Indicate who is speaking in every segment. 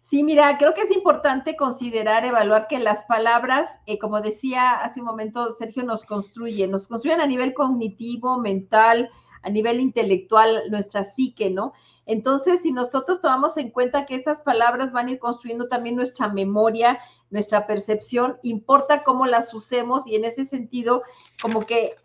Speaker 1: Sí, mira, creo que es importante considerar, evaluar que las palabras, como decía hace un momento Sergio, nos construyen a nivel cognitivo, mental, a nivel intelectual, nuestra psique, ¿no? Entonces, si nosotros tomamos en cuenta que esas palabras van a ir construyendo también nuestra memoria, nuestra percepción, importa cómo las usemos y en ese sentido, como que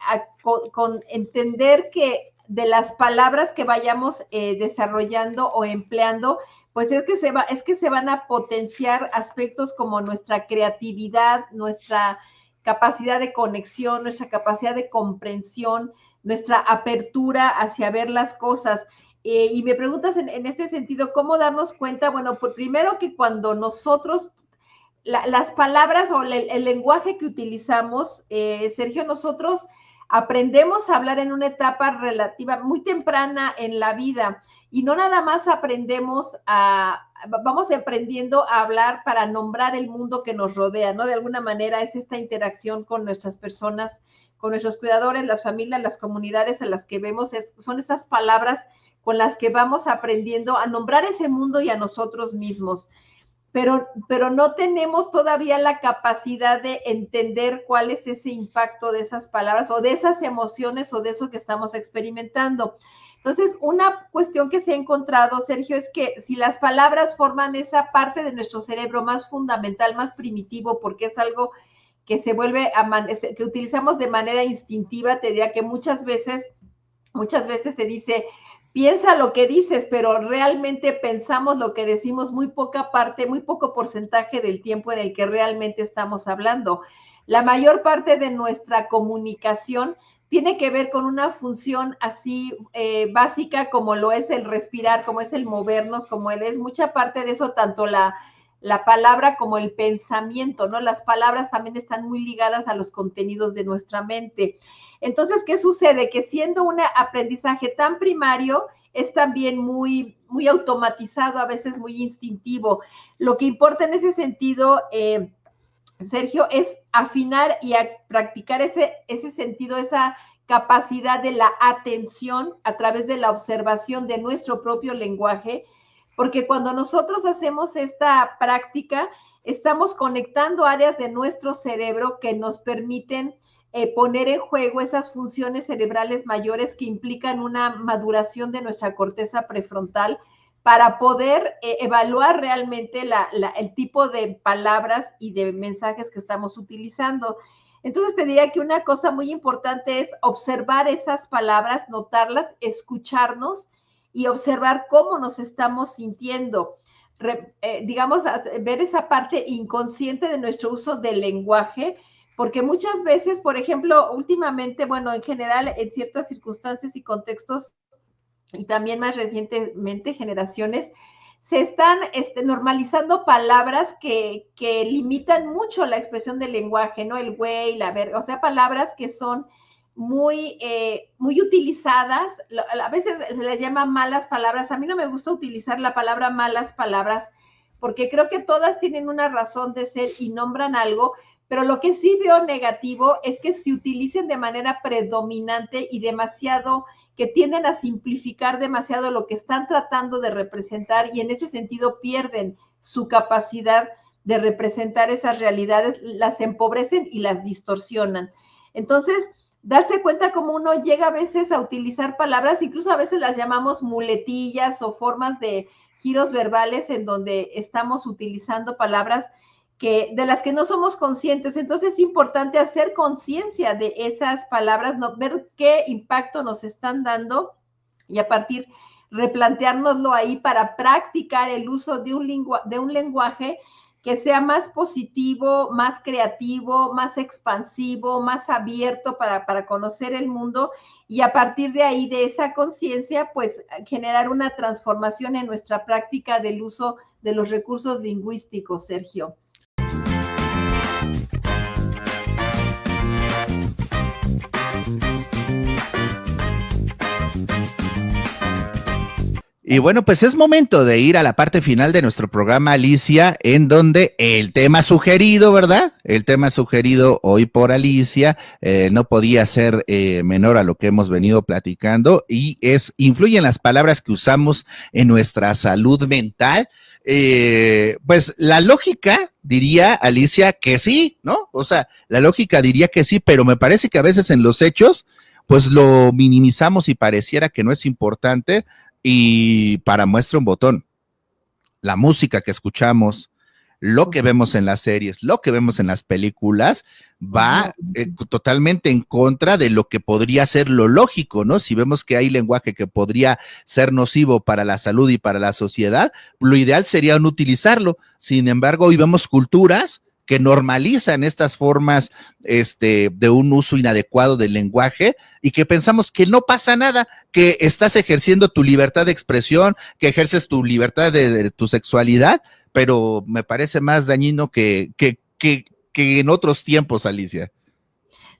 Speaker 1: con entender que de las palabras que vayamos desarrollando o empleando, pues es que se van a potenciar aspectos como nuestra creatividad, nuestra capacidad de conexión, nuestra capacidad de comprensión, nuestra apertura hacia ver las cosas. Y me preguntas en este sentido, ¿cómo darnos cuenta? Bueno, pues primero que cuando nosotros, las palabras o el lenguaje que utilizamos, Sergio, nosotros aprendemos a hablar en una etapa relativa muy temprana en la vida y no nada más vamos aprendiendo a hablar para nombrar el mundo que nos rodea, ¿no? De alguna manera es esta interacción con nuestras personas, con nuestros cuidadores, las familias, las comunidades a las que vemos, son esas palabras con las que vamos aprendiendo a nombrar ese mundo y a nosotros mismos. Pero no tenemos todavía la capacidad de entender cuál es ese impacto de esas palabras o de esas emociones o de eso que estamos experimentando. Entonces, una cuestión que se ha encontrado, Sergio, es que si las palabras forman esa parte de nuestro cerebro más fundamental, más primitivo, porque es algo que se vuelve que utilizamos de manera instintiva, te diría que muchas veces se dice, piensa lo que dices, pero realmente pensamos lo que decimos muy poca parte, muy poco porcentaje del tiempo en el que realmente estamos hablando. La mayor parte de nuestra comunicación tiene que ver con una función así básica como lo es el respirar, como es el movernos, como es mucha parte de eso, tanto la palabra como el pensamiento, ¿no? Las palabras también están muy ligadas a los contenidos de nuestra mente. Entonces, ¿qué sucede? Que siendo un aprendizaje tan primario, es también muy, muy automatizado, a veces muy instintivo. Lo que importa en ese sentido, Sergio, es afinar y practicar ese sentido, esa capacidad de la atención a través de la observación de nuestro propio lenguaje, porque cuando nosotros hacemos esta práctica, estamos conectando áreas de nuestro cerebro que nos permiten poner en juego esas funciones cerebrales mayores que implican una maduración de nuestra corteza prefrontal para poder evaluar realmente el tipo de palabras y de mensajes que estamos utilizando. Entonces te diría que una cosa muy importante es observar esas palabras, notarlas, escucharnos y observar cómo nos estamos sintiendo. Digamos, ver esa parte inconsciente de nuestro uso del lenguaje, porque muchas veces, por ejemplo, últimamente, bueno, en general, en ciertas circunstancias y contextos, y también más recientemente generaciones, se están normalizando palabras que limitan mucho la expresión del lenguaje, ¿no? El güey, la verga, o sea, palabras que son muy, muy utilizadas, a veces se les llama malas palabras. A mí no me gusta utilizar la palabra malas palabras porque creo que todas tienen una razón de ser y nombran algo, pero lo que sí veo negativo es que se utilicen de manera predominante y demasiado, que tienden a simplificar demasiado lo que están tratando de representar y en ese sentido pierden su capacidad de representar esas realidades, las empobrecen y las distorsionan. Entonces, darse cuenta cómo uno llega a veces a utilizar palabras, incluso a veces las llamamos muletillas o formas de giros verbales en donde estamos utilizando palabras de las que no somos conscientes. Entonces es importante hacer conciencia de esas palabras, ¿no? Ver qué impacto nos están dando y a partir replanteárnoslo ahí para practicar el uso de un lenguaje que sea más positivo, más creativo, más expansivo, más abierto para conocer el mundo y a partir de ahí, de esa conciencia, pues generar una transformación en nuestra práctica del uso de los recursos lingüísticos, Sergio.
Speaker 2: Y bueno, pues es momento de ir a la parte final de nuestro programa, Alicia, en donde el tema sugerido, ¿verdad? El tema sugerido hoy por Alicia no podía ser menor a lo que hemos venido platicando y influyen las palabras que usamos en nuestra salud mental. Pues la lógica diría, Alicia, que sí, ¿no? O sea, la lógica diría que sí, pero me parece que a veces en los hechos, pues lo minimizamos y pareciera que no es importante. Y para muestra un botón, la música que escuchamos, lo que vemos en las series, lo que vemos en las películas, va totalmente en contra de lo que podría ser lo lógico, ¿no? Si vemos que hay lenguaje que podría ser nocivo para la salud y para la sociedad, lo ideal sería no utilizarlo. Sin embargo, hoy vemos culturas que normalizan estas formas de un uso inadecuado del lenguaje y que pensamos que no pasa nada, que estás ejerciendo tu libertad de expresión, que ejerces tu libertad de tu sexualidad, pero me parece más dañino que en otros tiempos, Alicia.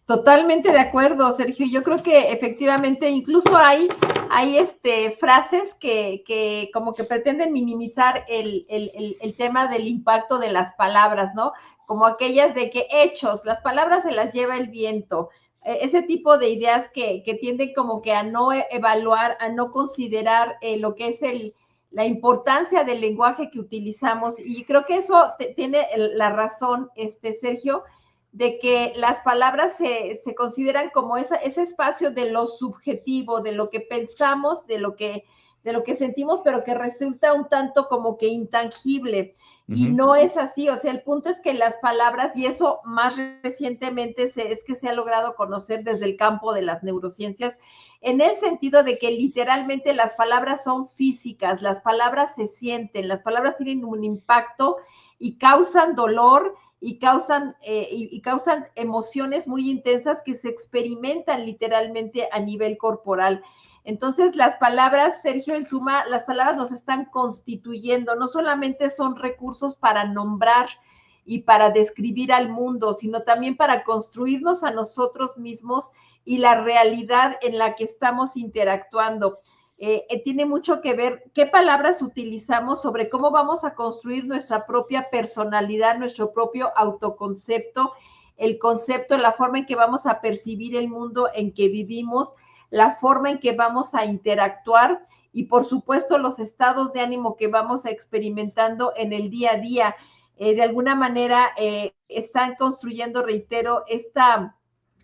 Speaker 1: Totalmente de acuerdo, Sergio. Yo creo que efectivamente incluso hay frases que como que pretenden minimizar el tema del impacto de las palabras, ¿no? Como aquellas de que hechos, las palabras se las lleva el viento. Ese tipo de ideas que tienden como que a no evaluar, a no considerar lo que es la importancia del lenguaje que utilizamos. Y creo que eso tiene la razón, Sergio, de que las palabras se consideran como ese espacio de lo subjetivo, de lo que pensamos, de lo que sentimos, pero que resulta un tanto como que intangible. Y no es así, o sea, el punto es que las palabras, y eso más recientemente es que se ha logrado conocer desde el campo de las neurociencias, en el sentido de que literalmente las palabras son físicas, las palabras se sienten, las palabras tienen un impacto y causan dolor y causan emociones muy intensas que se experimentan literalmente a nivel corporal. Entonces, las palabras, Sergio, en suma, las palabras nos están constituyendo, no solamente son recursos para nombrar y para describir al mundo, sino también para construirnos a nosotros mismos y la realidad en la que estamos interactuando. Tiene mucho que ver qué palabras utilizamos sobre cómo vamos a construir nuestra propia personalidad, nuestro propio autoconcepto, el concepto, la forma en que vamos a percibir el mundo en que vivimos, la forma en que vamos a interactuar y, por supuesto, los estados de ánimo que vamos experimentando en el día a día. De alguna manera están construyendo, reitero,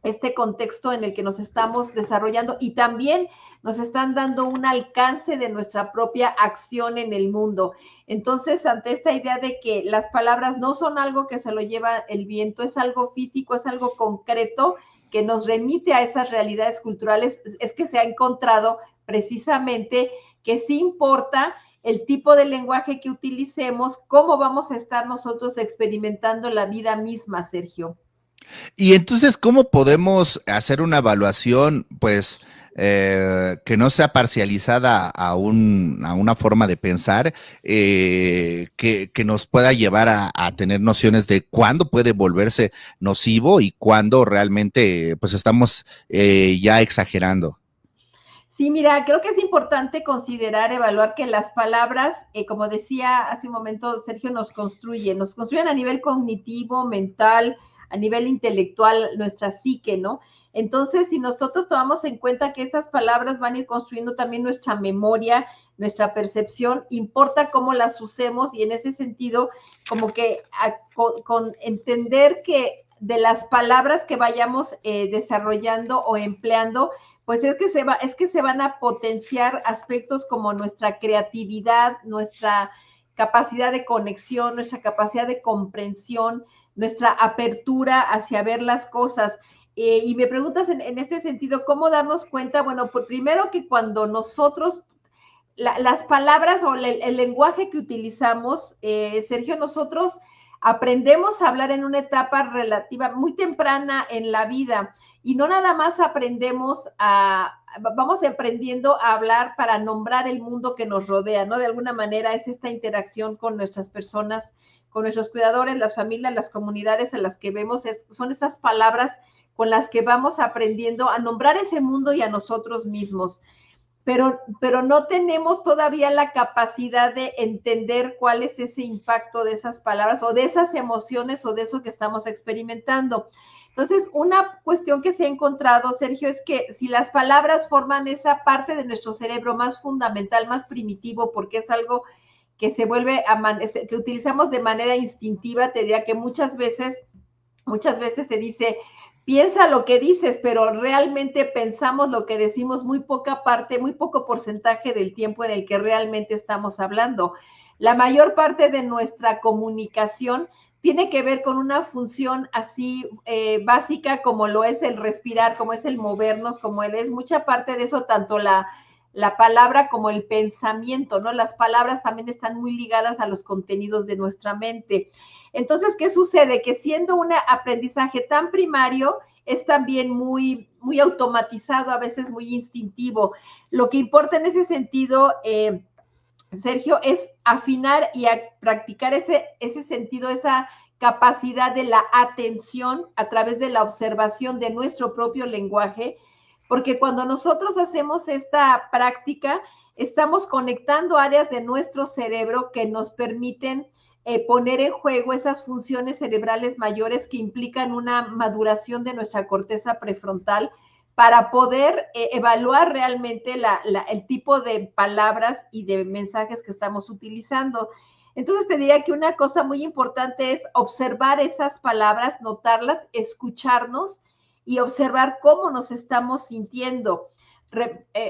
Speaker 1: este contexto en el que nos estamos desarrollando y también nos están dando un alcance de nuestra propia acción en el mundo. Entonces, ante esta idea de que las palabras no son algo que se lo lleva el viento, es algo físico, es algo concreto que nos remite a esas realidades culturales, es que se ha encontrado precisamente que sí importa el tipo de lenguaje que utilicemos, cómo vamos a estar nosotros experimentando la vida misma, Sergio.
Speaker 2: Y entonces, ¿cómo podemos hacer una evaluación, pues, que no sea parcializada a una forma de pensar, que nos pueda llevar a tener nociones de cuándo puede volverse nocivo y cuándo realmente, pues, estamos ya exagerando?
Speaker 1: Sí, mira, creo que es importante considerar, evaluar que las palabras, como decía hace un momento Sergio, nos construyen a nivel cognitivo, mental, a nivel intelectual, nuestra psique, ¿no? Entonces, si nosotros tomamos en cuenta que esas palabras van a ir construyendo también nuestra memoria, nuestra percepción, importa cómo las usemos y en ese sentido, como que con entender que de las palabras que vayamos desarrollando o empleando, pues es que se van a potenciar aspectos como nuestra creatividad, nuestra capacidad de conexión, nuestra capacidad de comprensión, nuestra apertura hacia ver las cosas. Y me preguntas en este sentido, ¿cómo darnos cuenta? Bueno, pues primero que cuando nosotros, las palabras o el lenguaje que utilizamos, Sergio, nosotros aprendemos a hablar en una etapa relativa muy temprana en la vida y no nada más vamos aprendiendo a hablar para nombrar el mundo que nos rodea, ¿no? De alguna manera es esta interacción con nuestras personas, con nuestros cuidadores, las familias, las comunidades en las que vemos, son esas palabras con las que vamos aprendiendo a nombrar ese mundo y a nosotros mismos. Pero no tenemos todavía la capacidad de entender cuál es ese impacto de esas palabras o de esas emociones o de eso que estamos experimentando. Entonces, una cuestión que se ha encontrado, Sergio, es que si las palabras forman esa parte de nuestro cerebro más fundamental, más primitivo, porque es algo que se vuelve que utilizamos de manera instintiva. Te diría que muchas veces se dice, piensa lo que dices, pero realmente pensamos lo que decimos muy poca parte, muy poco porcentaje del tiempo en el que realmente estamos hablando. La mayor parte de nuestra comunicación tiene que ver con una función así básica como lo es el respirar, como es el movernos, como es mucha parte de eso, tanto la palabra como el pensamiento, ¿no? Las palabras también están muy ligadas a los contenidos de nuestra mente. Entonces, ¿qué sucede? Que siendo un aprendizaje tan primario, es también muy, muy automatizado, a veces muy instintivo. Lo que importa en ese sentido, Sergio, es afinar y practicar ese sentido, esa capacidad de la atención a través de la observación de nuestro propio lenguaje, porque cuando nosotros hacemos esta práctica, estamos conectando áreas de nuestro cerebro que nos permiten poner en juego esas funciones cerebrales mayores que implican una maduración de nuestra corteza prefrontal para poder evaluar realmente el tipo de palabras y de mensajes que estamos utilizando. Entonces te diría que una cosa muy importante es observar esas palabras, notarlas, escucharnos y observar cómo nos estamos sintiendo.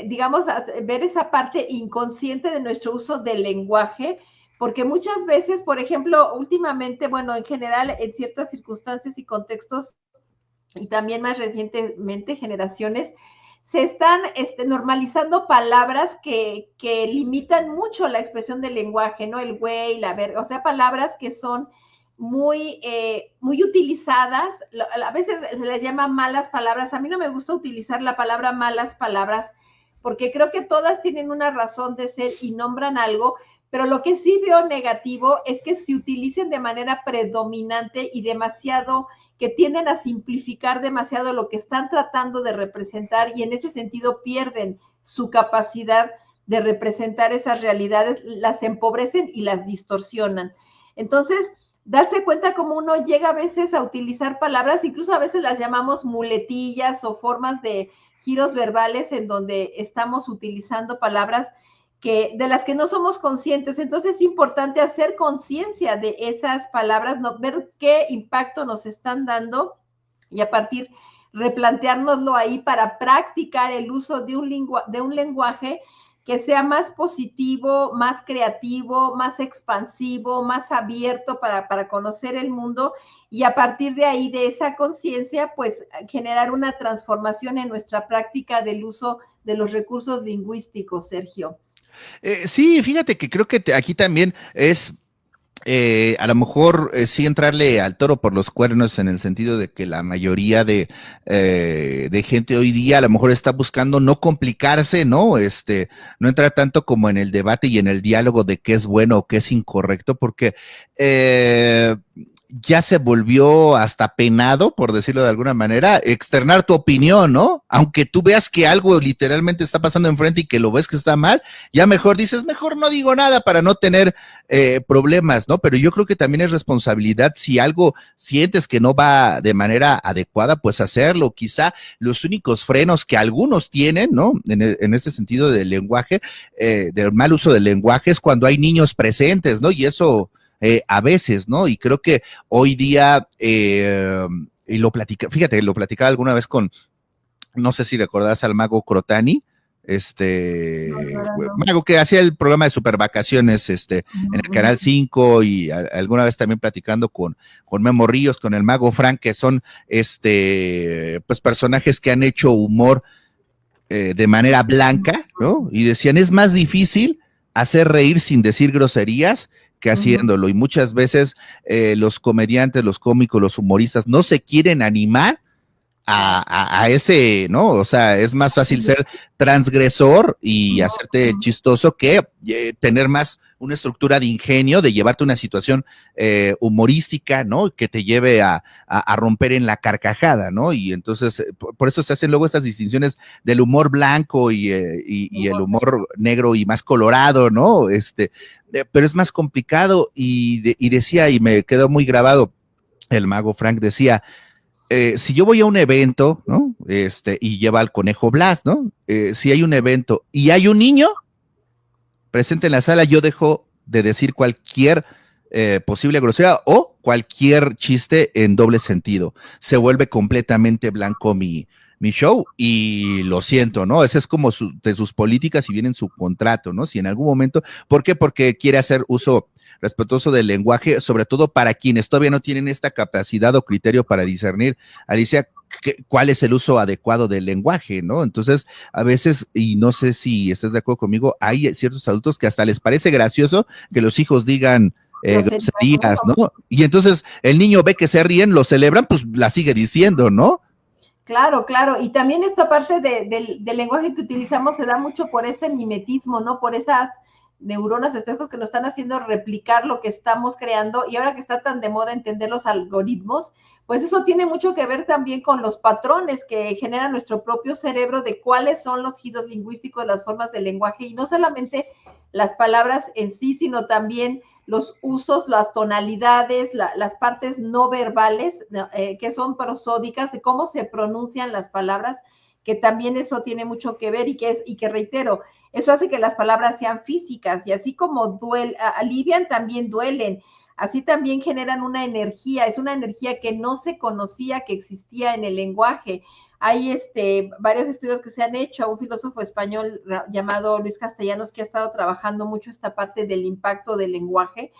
Speaker 1: Digamos, ver esa parte inconsciente de nuestro uso del lenguaje, porque muchas veces, por ejemplo, últimamente, bueno, en general, en ciertas circunstancias y contextos, y también más recientemente generaciones, se están normalizando palabras que limitan mucho la expresión del lenguaje, ¿no? El güey, la verga, o sea, palabras que son muy, muy utilizadas, a veces se les llama malas palabras. A mí no me gusta utilizar la palabra malas palabras, porque creo que todas tienen una razón de ser y nombran algo, pero lo que sí veo negativo es que se utilicen de manera predominante y demasiado, que tienden a simplificar demasiado lo que están tratando de representar, y en ese sentido pierden su capacidad de representar esas realidades, las empobrecen y las distorsionan. Entonces, darse cuenta cómo uno llega a veces a utilizar palabras, incluso a veces las llamamos muletillas o formas de giros verbales en donde estamos utilizando palabras de las que no somos conscientes. Entonces es importante hacer conciencia de esas palabras, ¿no? Ver qué impacto nos están dando y a partir replanteárnoslo ahí para practicar el uso de un lenguaje que sea más positivo, más creativo, más expansivo, más abierto para conocer el mundo, y a partir de ahí, de esa conciencia, pues generar una transformación en nuestra práctica del uso de los recursos lingüísticos, Sergio.
Speaker 2: Sí, fíjate que creo que aquí también es a lo mejor sí entrarle al toro por los cuernos, en el sentido de que la mayoría de gente hoy día a lo mejor está buscando no complicarse, ¿no? No entrar tanto como en el debate y en el diálogo de qué es bueno o qué es incorrecto, porque ya se volvió hasta penado, por decirlo de alguna manera, externar tu opinión, ¿no? Aunque tú veas que algo literalmente está pasando enfrente y que lo ves que está mal, ya mejor dices, mejor no digo nada para no tener problemas, ¿no? Pero yo creo que también es responsabilidad, si algo sientes que no va de manera adecuada, pues hacerlo. Quizá los únicos frenos que algunos tienen, ¿no? En este sentido del lenguaje, del mal uso del lenguaje, es cuando hay niños presentes, ¿no? Y eso a veces, ¿no? Y creo que hoy día, y lo platicaba alguna vez con, no sé si recordás al mago Crotani, mago que hacía el programa de Supervacaciones, en el Canal 5, y alguna vez también platicando con Memo Ríos, con el mago Frank, que son, pues personajes que han hecho humor de manera blanca, ¿no? Y decían, es más difícil hacer reír sin decir groserías que haciéndolo, y muchas veces los comediantes, los cómicos, los humoristas no se quieren animar a ese, ¿no? O sea, es más fácil ser transgresor y hacerte chistoso que tener más una estructura de ingenio, de llevarte una situación humorística, ¿no? Que te lleve a romper en la carcajada, ¿no? Y entonces, por eso se hacen luego estas distinciones del humor blanco y el humor negro y más colorado, ¿no? Pero es más complicado, y decía, y me quedó muy grabado, el mago Frank decía, si yo voy a un evento, ¿no? Y lleva al conejo Blas, ¿no? Si hay un evento y hay un niño presente en la sala, yo dejo de decir cualquier posible grosería o cualquier chiste en doble sentido. Se vuelve completamente blanco mi show y lo siento, ¿no? Ese es como de sus políticas y viene en su contrato, ¿no? Si en algún momento, ¿por qué? Porque quiere hacer uso respetuoso del lenguaje, sobre todo para quienes todavía no tienen esta capacidad o criterio para discernir, Alicia, cuál es el uso adecuado del lenguaje, ¿no? Entonces, a veces, y no sé si estás de acuerdo conmigo, hay ciertos adultos que hasta les parece gracioso que los hijos digan groserías, ¿no? Y entonces el niño ve que se ríen, lo celebran, pues la sigue diciendo, ¿no?
Speaker 1: Claro, claro, y también esta parte del lenguaje que utilizamos se da mucho por ese mimetismo, ¿no? Por esas neuronas espejos que nos están haciendo replicar lo que estamos creando, y ahora que está tan de moda entender los algoritmos, pues eso tiene mucho que ver también con los patrones que genera nuestro propio cerebro de cuáles son los giros lingüísticos, las formas del lenguaje, y no solamente las palabras en sí, sino también los usos, las tonalidades, las partes no verbales que son prosódicas, de cómo se pronuncian las palabras, que también eso tiene mucho que ver y que reitero, eso hace que las palabras sean físicas y así como alivian, también duelen. Así también generan una energía, es una energía que no se conocía que existía en el lenguaje. Hay varios estudios que se han hecho, un filósofo español llamado Luis Castellanos, que ha estado trabajando mucho esta parte del impacto del lenguaje.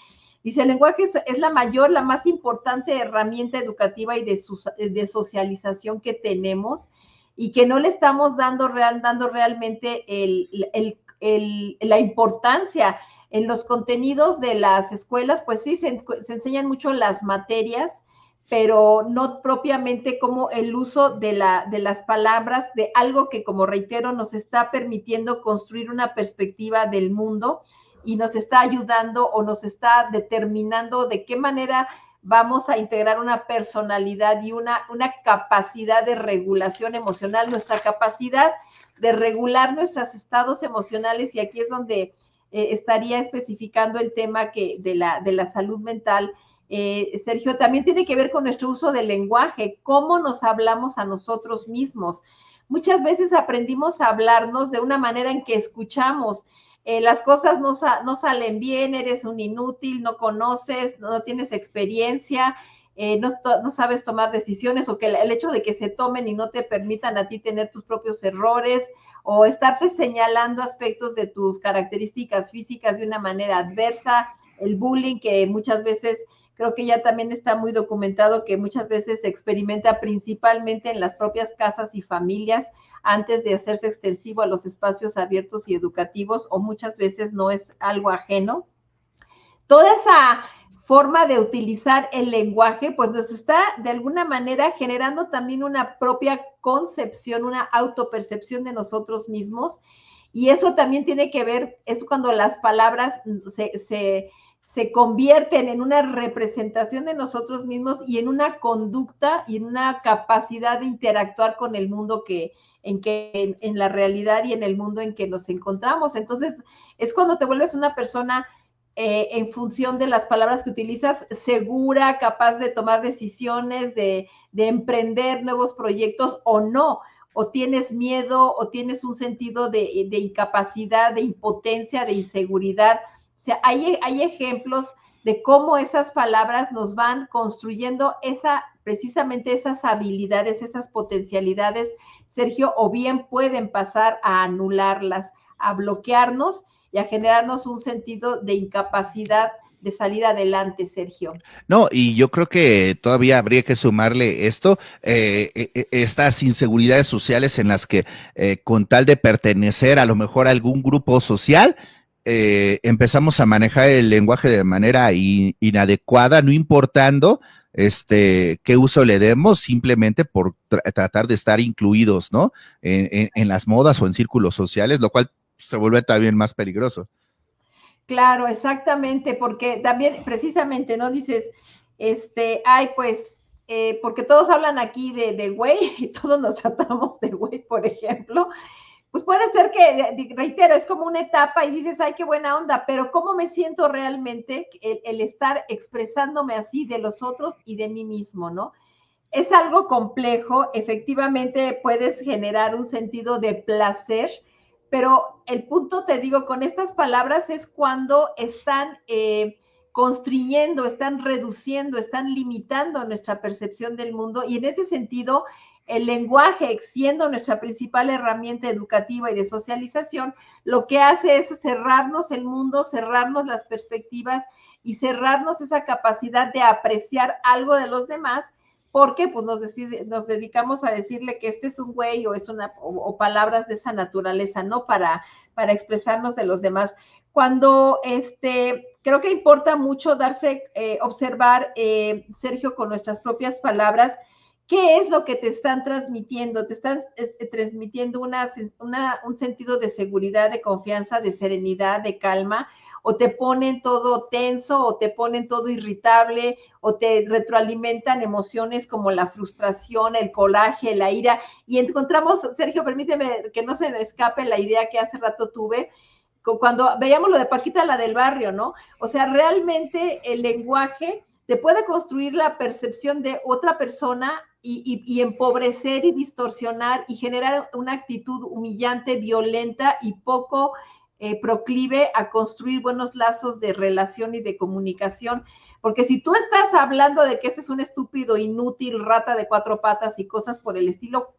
Speaker 1: Dice, el lenguaje es la mayor, la más importante herramienta educativa y de socialización que tenemos, y que no le estamos dando realmente la importancia. En los contenidos de las escuelas, pues sí, se enseñan mucho las materias, pero no propiamente como el uso de las palabras, de algo que, como reitero, nos está permitiendo construir una perspectiva del mundo y nos está ayudando o nos está determinando de qué manera vamos a integrar una personalidad y una capacidad de regulación emocional, nuestra capacidad de regular nuestros estados emocionales, y aquí es donde estaría especificando el tema de la salud mental. Sergio, también tiene que ver con nuestro uso del lenguaje, cómo nos hablamos a nosotros mismos. Muchas veces aprendimos a hablarnos de una manera en que escuchamos. Las cosas no salen bien, eres un inútil, no conoces, no tienes experiencia, no sabes tomar decisiones, o que el hecho de que se tomen y no te permitan a ti tener tus propios errores, o estarte señalando aspectos de tus características físicas de una manera adversa, el bullying, que muchas veces creo que ya también está muy documentado, que muchas veces se experimenta principalmente en las propias casas y familias, antes de hacerse extensivo a los espacios abiertos y educativos, o muchas veces no es algo ajeno. Toda esa forma de utilizar el lenguaje, pues nos está de alguna manera generando también una propia concepción, una autopercepción de nosotros mismos, y eso también tiene que ver, es cuando las palabras se convierten en una representación de nosotros mismos y en una conducta y en una capacidad de interactuar con el mundo en la realidad y en el mundo en que nos encontramos. Entonces, es cuando te vuelves una persona en función de las palabras que utilizas, segura, capaz de tomar decisiones, de emprender nuevos proyectos o no, o tienes miedo, o tienes un sentido de incapacidad, de impotencia, de inseguridad. O sea, hay ejemplos de cómo esas palabras nos van construyendo precisamente esas habilidades, esas potencialidades, Sergio, o bien pueden pasar a anularlas, a bloquearnos y a generarnos un sentido de incapacidad de salir adelante, Sergio.
Speaker 2: No, y yo creo que todavía habría que sumarle esto, estas inseguridades sociales en las que con tal de pertenecer a lo mejor a algún grupo social, empezamos a manejar el lenguaje de manera inadecuada, no importando qué uso le demos, simplemente por tratar de estar incluidos, ¿no? En las modas o en círculos sociales, lo cual se vuelve también más peligroso.
Speaker 1: Claro, exactamente, porque también precisamente, ¿no? Dices, pues, porque todos hablan aquí de güey y todos nos tratamos de güey, por ejemplo, pues puede ser que, reitero, es como una etapa y dices, ay, qué buena onda, pero ¿cómo me siento realmente el estar expresándome así de los otros y de mí mismo, ¿no? Es algo complejo, efectivamente puedes generar un sentido de placer, pero el punto, te digo, con estas palabras es cuando están constriñendo, están reduciendo, están limitando nuestra percepción del mundo, y en ese sentido, el lenguaje, siendo nuestra principal herramienta educativa y de socialización, lo que hace es cerrarnos el mundo, cerrarnos las perspectivas y cerrarnos esa capacidad de apreciar algo de los demás, porque pues nos dedicamos a decirle que este es un güey o palabras de esa naturaleza, ¿no? Para expresarnos de los demás. Cuando creo que importa mucho observar, Sergio, con nuestras propias palabras, ¿qué es lo que te están transmitiendo? Te están transmitiendo un sentido de seguridad, de confianza, de serenidad, de calma, o te ponen todo tenso, o te ponen todo irritable, o te retroalimentan emociones como la frustración, el coraje, la ira. Y encontramos, Sergio, permíteme que no se me escape la idea que hace rato tuve, cuando veíamos lo de Paquita, la del barrio, ¿no? O sea, realmente el lenguaje te puede construir la percepción de otra persona y empobrecer y distorsionar y generar una actitud humillante, violenta y poco proclive a construir buenos lazos de relación y de comunicación. Porque si tú estás hablando de que este es un estúpido, inútil, rata de 4 patas y cosas por el estilo,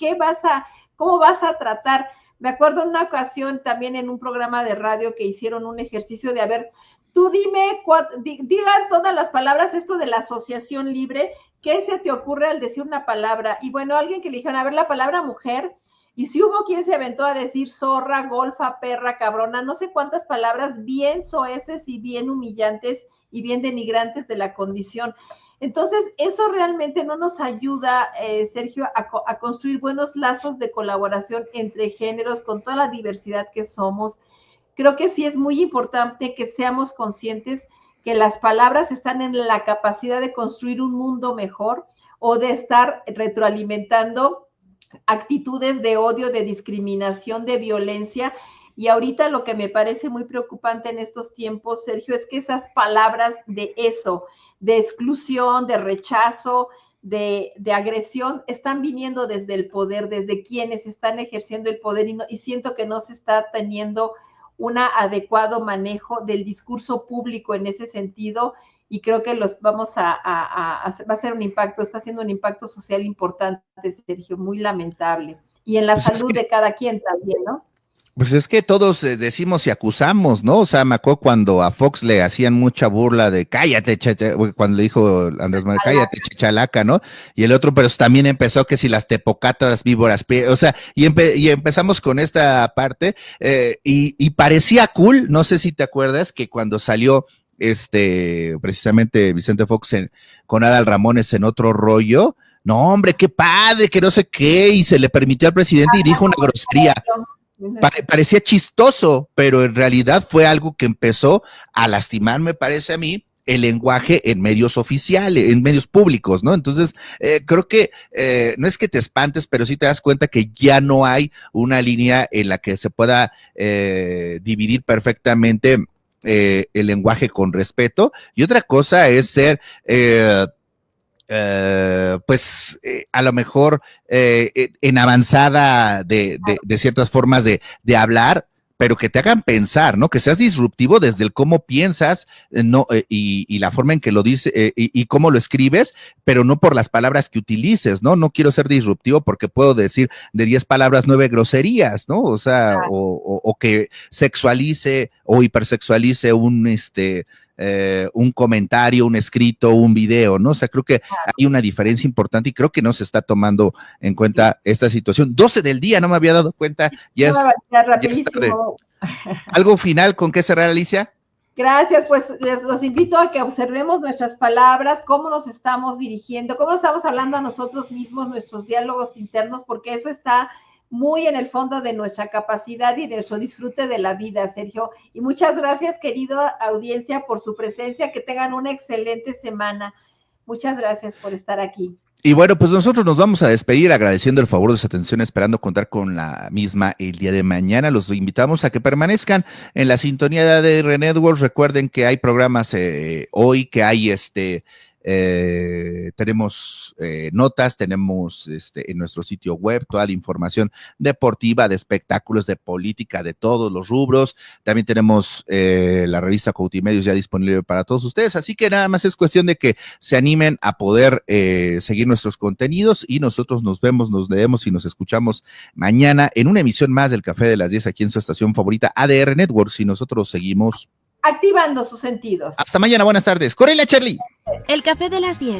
Speaker 1: ¿cómo vas a tratar? Me acuerdo en una ocasión también en un programa de radio que hicieron un ejercicio de, a ver, tú dime, digan todas las palabras, esto de la asociación libre, ¿qué se te ocurre al decir una palabra? Y bueno, alguien que le dijeron, a ver, la palabra mujer, y si hubo quien se aventó a decir zorra, golfa, perra, cabrona, no sé cuántas palabras bien soeces y bien humillantes y bien denigrantes de la condición. Entonces, eso realmente no nos ayuda, Sergio, a construir buenos lazos de colaboración entre géneros con toda la diversidad que somos. Creo que sí es muy importante que seamos conscientes que las palabras están en la capacidad de construir un mundo mejor o de estar retroalimentando actitudes de odio, de discriminación, de violencia. Y ahorita lo que me parece muy preocupante en estos tiempos, Sergio, es que esas palabras de eso, de exclusión, de rechazo, de agresión, están viniendo desde el poder, desde quienes están ejerciendo el poder, y siento que no se está teniendo un adecuado manejo del discurso público en ese sentido, y creo que va a ser un impacto, está haciendo un impacto social importante, Sergio, muy lamentable. Y en la salud de cada quien también, ¿no?
Speaker 2: Pues es que todos decimos y acusamos, ¿no? O sea, me acuerdo cuando a Fox le hacían mucha burla de cállate, cuando le dijo Andrés Manuel, cállate, chachalaca, ¿no? Y el otro, pero también empezó que si las tepocatas, víboras, o sea, y empezamos con esta parte, y parecía cool, no sé si te acuerdas, que cuando salió precisamente Vicente Fox con Adal Ramones en Otro Rollo, no, hombre, qué padre, que no sé qué, y se le permitió al presidente y dijo una grosería. Parecía chistoso, pero en realidad fue algo que empezó a lastimar, me parece a mí, el lenguaje en medios oficiales, en medios públicos, ¿no? Entonces, creo que no es que te espantes, pero sí te das cuenta que ya no hay una línea en la que se pueda dividir perfectamente el lenguaje con respeto. Y otra cosa es ser... a lo mejor en avanzada de ciertas formas de hablar, pero que te hagan pensar, ¿no? Que seas disruptivo desde el cómo piensas, y la forma en que lo dices, y cómo lo escribes, pero no por las palabras que utilices, ¿no? No quiero ser disruptivo porque puedo decir de 10 palabras 9 groserías, ¿no? O sea, o que sexualice o hipersexualice un comentario, un escrito, un video, ¿no? O sea, creo que hay una diferencia importante y creo que no se está tomando en cuenta esta situación. 12 del día, no me había dado cuenta, ya es tarde. ¿Algo final con qué cerrar, Alicia?
Speaker 1: Gracias, pues los invito a que observemos nuestras palabras, cómo nos estamos dirigiendo, cómo estamos hablando a nosotros mismos, nuestros diálogos internos, porque eso está muy en el fondo de nuestra capacidad y de nuestro disfrute de la vida, Sergio. Y muchas gracias, querido audiencia, por su presencia. Que tengan una excelente semana. Muchas gracias por estar aquí.
Speaker 2: Y bueno, pues nosotros nos vamos a despedir agradeciendo el favor de su atención, esperando contar con la misma el día de mañana. Los invitamos a que permanezcan en la sintonía de ADR Networks. Recuerden que hay programas hoy, que hay tenemos notas, tenemos en nuestro sitio web toda la información deportiva, de espectáculos, de política, de todos los rubros. También tenemos la revista Coutimedios ya disponible para todos ustedes, así que nada más es cuestión de que se animen a poder seguir nuestros contenidos y nosotros nos vemos, nos leemos y nos escuchamos mañana en una emisión más del Café de las 10 aquí en su estación favorita ADR Networks y nosotros seguimos
Speaker 1: activando sus sentidos.
Speaker 2: Hasta mañana, buenas tardes. Corelia, Charlie.
Speaker 3: El Café de las 10